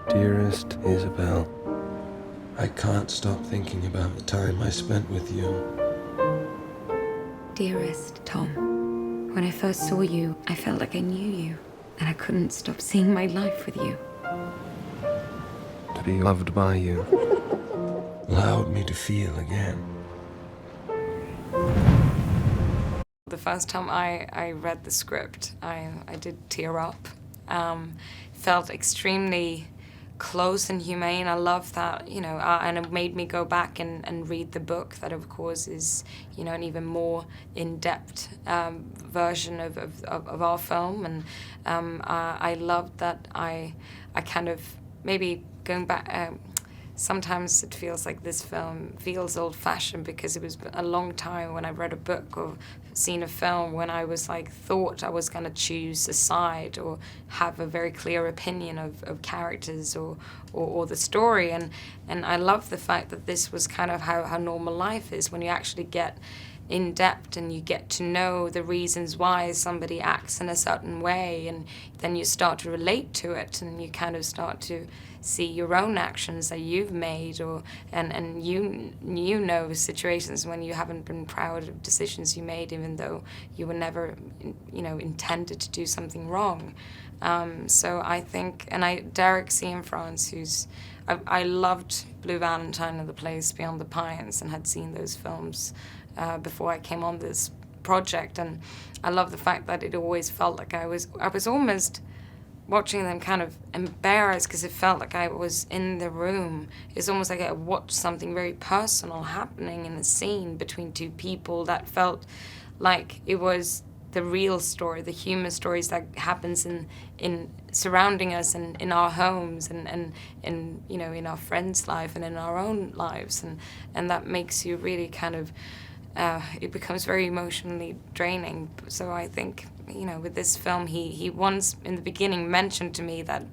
Dearest Isabel, I can't stop thinking about the time I spent with you. Dearest Tom, when I first saw you, I felt like I knew you, and I couldn't stop seeing my life with you. To be loved by you allowed me to feel again. The first time I read the script, I did tear up. Felt extremely close and humane. I love that, you know, and it made me go back and read the book that, of course, is, you know, an even more in-depth version of our film. And I loved that I kind of, maybe going back, sometimes it feels like this film feels old-fashioned because it was a long time when I read a book or seen a film when I was like, thought I was gonna choose a side or have a very clear opinion of characters or the story. And I love the fact that this was kind of how normal life is, when you actually get in depth and you get to know the reasons why somebody acts in a certain way, and then you start to relate to it, and you kind of start to see your own actions that you've made, or and you know situations when you haven't been proud of decisions you made, even though you were never, you know, intended to do something wrong. So I think, and Derek Cianfrance, who's, I loved Blue Valentine and The Place Beyond the Pines and had seen those films before I came on this project, and I love the fact that it always felt like I was almost watching them kind of embarrassed, because it felt like I was in the room. It's almost like I watched something very personal happening in a scene between two people that felt like it was the real story, the human stories that happens in surrounding us and in our homes and you know, in our friends' life and in our own lives, and that makes you really kind of it becomes very emotionally draining. So I think, you know, with this film, he once in the beginning mentioned to me that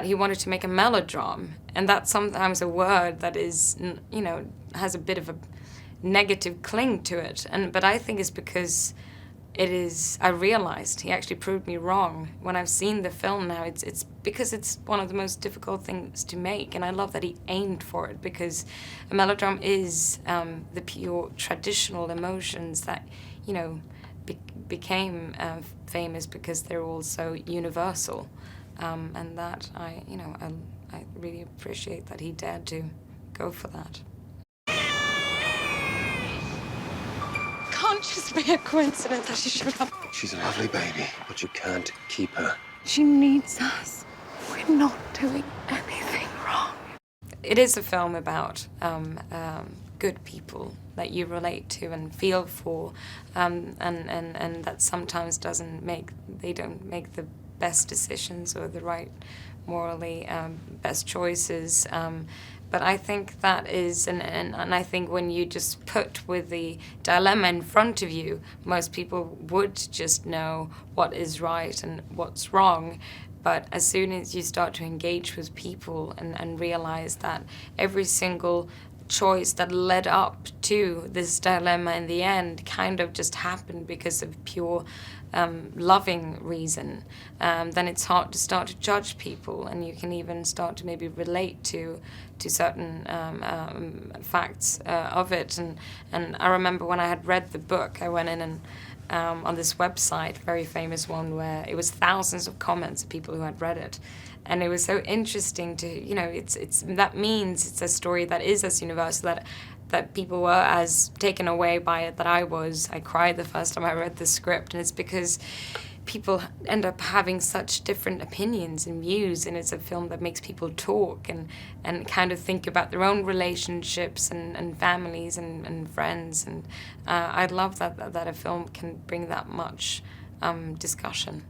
he wanted to make a melodrama, and that's sometimes a word that is, you know, has a bit of a negative cling to it, but I think it's because it is, I realized he actually proved me wrong. When I've seen the film now, it's because it's one of the most difficult things to make, and I love that he aimed for it, because a melodrama is the pure traditional emotions that, you know, became famous because they're all so universal, and that I really appreciate that he dared to go for that. Can't just be a coincidence that she showed up. She's a lovely baby, but you can't keep her. She needs us. We're not doing anything wrong. It is a film about good people that you relate to and feel for, and that sometimes they don't make the best decisions or the right morally best choices. But I think that is, and I think when you just put with the dilemma in front of you, most people would just know what is right and what's wrong. But as soon as you start to engage with people and realize that every single choice that led up to this dilemma in the end kind of just happened because of pure loving reason, then it's hard to start to judge people, and you can even start to maybe relate to certain facts of it. And I remember when I had read the book, I went in and on this website, very famous one, where it was thousands of comments of people who had read it. And it was so interesting to, you know, that means it's a story that is as universal, that people were as taken away by it that I was. I cried the first time I read the script, and it's because people end up having such different opinions and views, and it's a film that makes people talk and kind of think about their own relationships and families and friends, and I love that a film can bring that much discussion.